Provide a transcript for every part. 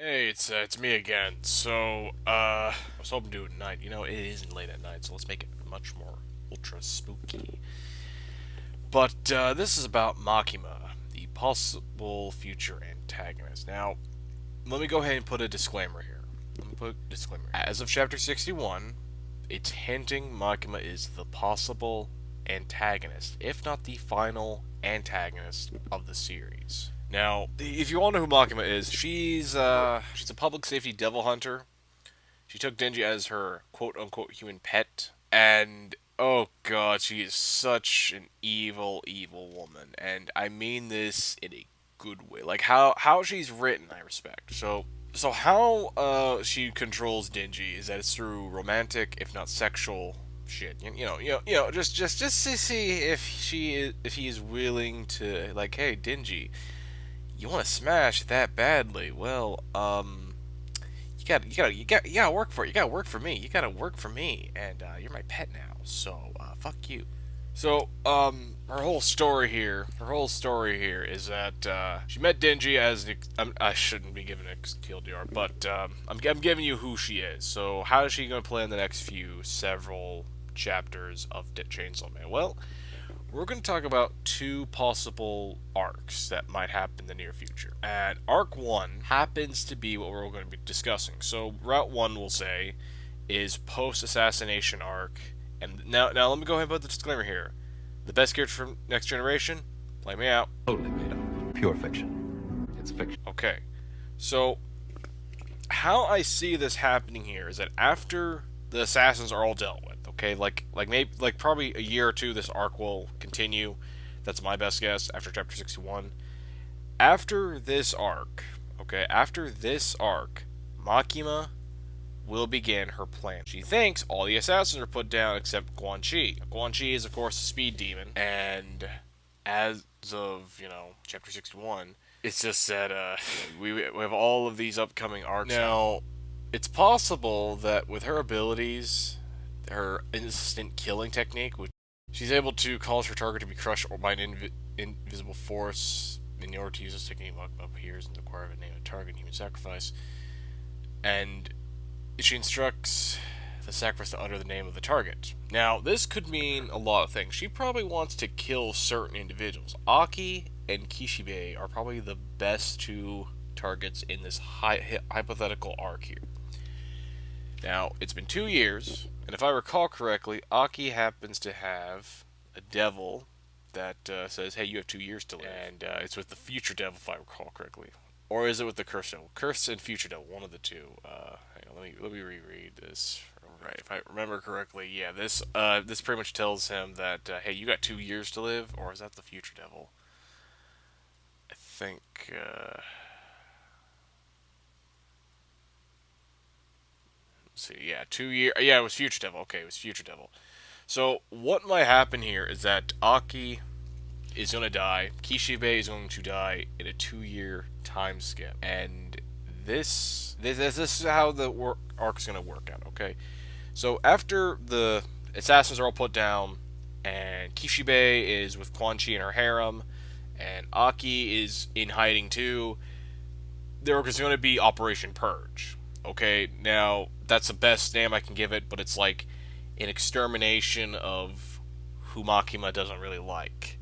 Hey, it's me again. I was hoping to do it at night. It isn't late at night, so let's make it much more ultra spooky. But this is about Makima, the possible future antagonist. Now, let me go ahead and put a disclaimer here. Let me put a disclaimer. As of chapter 61, it's hinting Makima is the possible antagonist, if not the final antagonist of the series. Now, if you all know who Makima is, she's a public safety devil hunter. She took Denji as her quote unquote human pet, and oh god, she is such an evil, evil woman, and I mean this in a good way. Like how she's written, I respect. So how she controls Denji is that it's through romantic, if not sexual, shit. Just to see if he is willing to, like, hey Denji, you want to smash that badly? Well, you gotta work for it. You gotta work for me. You gotta work for me, and you're my pet now. So fuck you. Her whole story here is that she met Denji as I shouldn't be giving a TLDR, but I'm giving you who she is. So how is she gonna play in the next several chapters of Chainsaw Man? Well, we're going to talk about two possible arcs that might happen in the near future. And arc 1 happens to be what we're going to be discussing. So, Route 1, we'll say, is post assassination arc. And now let me go ahead and put the disclaimer here. The best character from Next Generation? Play me out. Totally made up. Pure fiction. It's fiction. Okay. So, how I see this happening here is that after the assassins are all dealt with, okay, maybe probably a year or two, this arc will continue. That's my best guess after chapter 61. After this arc, okay, after this arc, Makima will begin her plan. She thinks all the assassins are put down except Quan Chi. Quan Chi is, of course, a speed demon, and as of, chapter 61, it's just that we have all of these upcoming arcs. Now, it's possible that with her abilities, her instant killing technique, which she's able to cause her target to be crushed by an invisible force. In order to use this technique, up appears and acquire a name of target, human sacrifice, and she instructs the sacrifice to utter the name of the target. Now, this could mean a lot of things. She probably wants to kill certain individuals. Aki and Kishibe are probably the best two targets in this hypothetical arc here. Now, it's been 2 years, and if I recall correctly, Aki happens to have a devil that says, hey, you have 2 years to live. And it's with the future devil, if I recall correctly. Or is it with the curse devil? Curse and future devil, one of the two. Hang on, let me reread this. Right, if I remember correctly, yeah, this pretty much tells him that, hey, you got 2 years to live, or is that the future devil? I think, let's see, yeah, 2 year, yeah, it was future devil. Okay, it was future devil. So what might happen here is that Aki is going to die. Kishibe is going to die in a 2 year time skip, and this is how the arc is going to work out. Okay, so after the assassins are all put down, and Kishibe is with Quan Chi in her harem, and Aki is in hiding too, there is going to be Operation Purge. Okay, now that's the best name I can give it, but it's like an extermination of who Makima doesn't really like.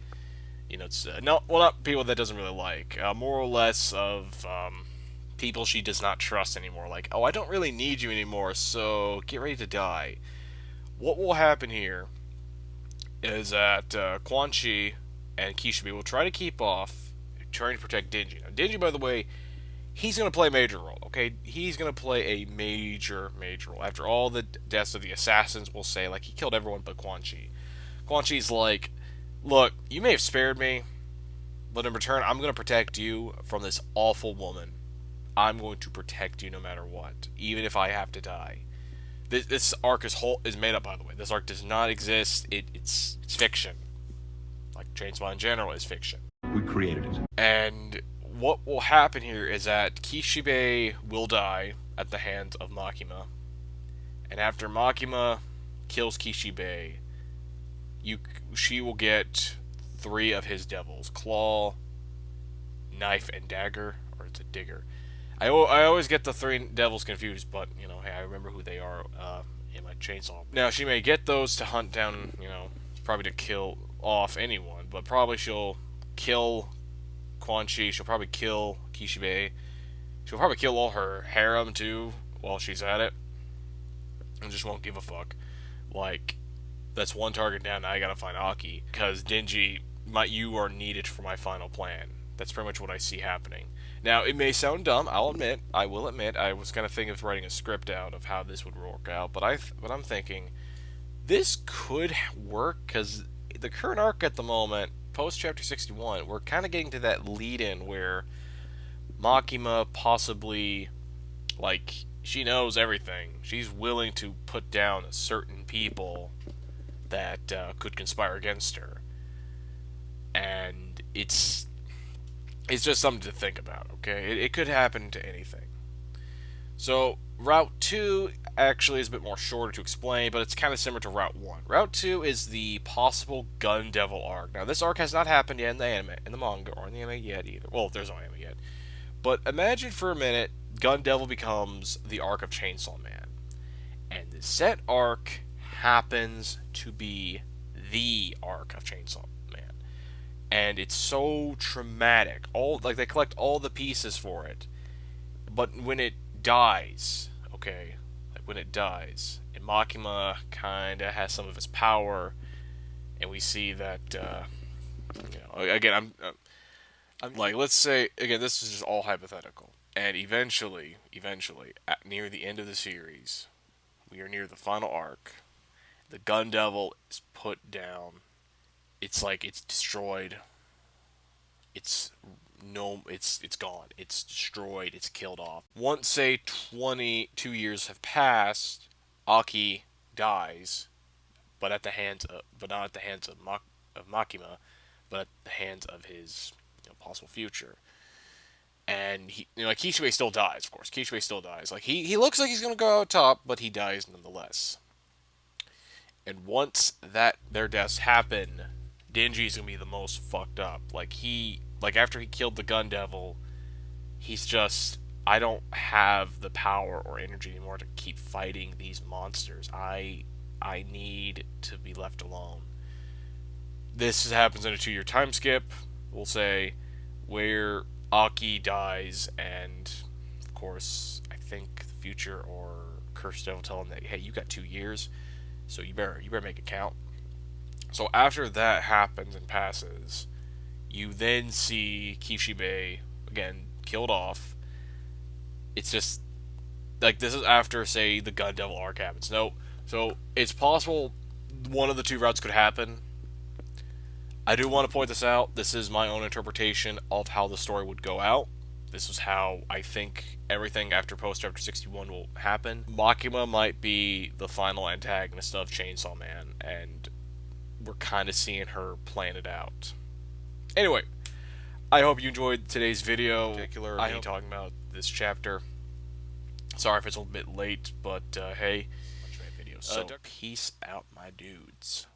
It's not people that doesn't really like, more or less of people she does not trust anymore. Like, oh, I don't really need you anymore, so get ready to die. What will happen here is that Quan Chi and Kishibe will try to keep off, trying to protect Denji. Now, Denji, by the way, he's going to play a major role, okay? He's going to play a major, major role. After all the deaths of the assassins, we'll say, like, he killed everyone but Quan Chi. Quan Chi's like, look, you may have spared me, but in return, I'm going to protect you from this awful woman. I'm going to protect you no matter what, even if I have to die. This arc is made up, by the way. This arc does not exist. It's fiction. Like Chainsaw in general is fiction. We created it. And what will happen here is that Kishibe will die at the hands of Makima. And after Makima kills Kishibe, she will get 3 of his devils: Claw, Knife, and Dagger, or it's a Digger. I always get the three devils confused, but you know, hey, I remember who they are in my chainsaw. Now she may get those to hunt down, you know, probably to kill off anyone, but probably she'll kill Quan Chi. She'll probably kill Kishibe. She'll probably kill all her harem too while she's at it, and just won't give a fuck. Like, that's one target down. Now I gotta find Aki because Denji, you are needed for my final plan. That's pretty much what I see happening. Now it may sound dumb. I will admit. I was kind of thinking of writing a script out of how this would work out, but I'm thinking this could work because the current arc at the moment, post chapter 61, we're kind of getting to that lead-in where Makima possibly, like, she knows everything. She's willing to put down certain people that could conspire against her, and it's just something to think about. Okay, it could happen to anything. So Route 2 actually is a bit more shorter to explain, but it's kind of similar to Route 1. Route 2 is the possible Gun Devil arc. Now this arc has not happened yet in the anime, in the manga, or in the anime yet either. Well, there's no anime yet. But imagine for a minute, Gun Devil becomes the arc of Chainsaw Man, and the set arc happens to be the arc of Chainsaw Man, and it's so traumatic. All like they collect all the pieces for it, but when it dies, okay, like when it dies, and Makima kind of has some of his power, and we see that, again, I'm like, let's say again, this is just all hypothetical, and eventually, near the end of the series, we are near the final arc. The Gun Devil is put down. It's like it's destroyed. It's no, it's gone. It's destroyed. It's killed off. Once say 22 years have passed, Aki dies, but not at the hands of Makima, but at the hands of his possible future. And like Kishibe still dies, of course. Kishibe still dies. Like he looks like he's gonna go out top, but he dies nonetheless. And once their deaths happen, Denji's gonna be the most fucked up. Like after he killed the Gun Devil, he's just, I don't have the power or energy anymore to keep fighting these monsters. I need to be left alone. This happens in a 2-year time skip, we'll say, where Aki dies, and of course, I think the future or Cursed Devil tell him that, hey, you got 2 years, so you better make it count. So after that happens and passes, you then see Kishibe again killed off. It's just like this is after, say, the Gun Devil arc happens. No, so it's possible one of the two routes could happen. I do want to point this out. This is my own interpretation of how the story would go out. This is how I think everything after post chapter 61 will happen. Makima might be the final antagonist of Chainsaw Man, and we're kind of seeing her plan it out. Anyway, I hope you enjoyed today's video, particularly talking about this chapter. Sorry if it's a little bit late, but hey, so peace out, my dudes.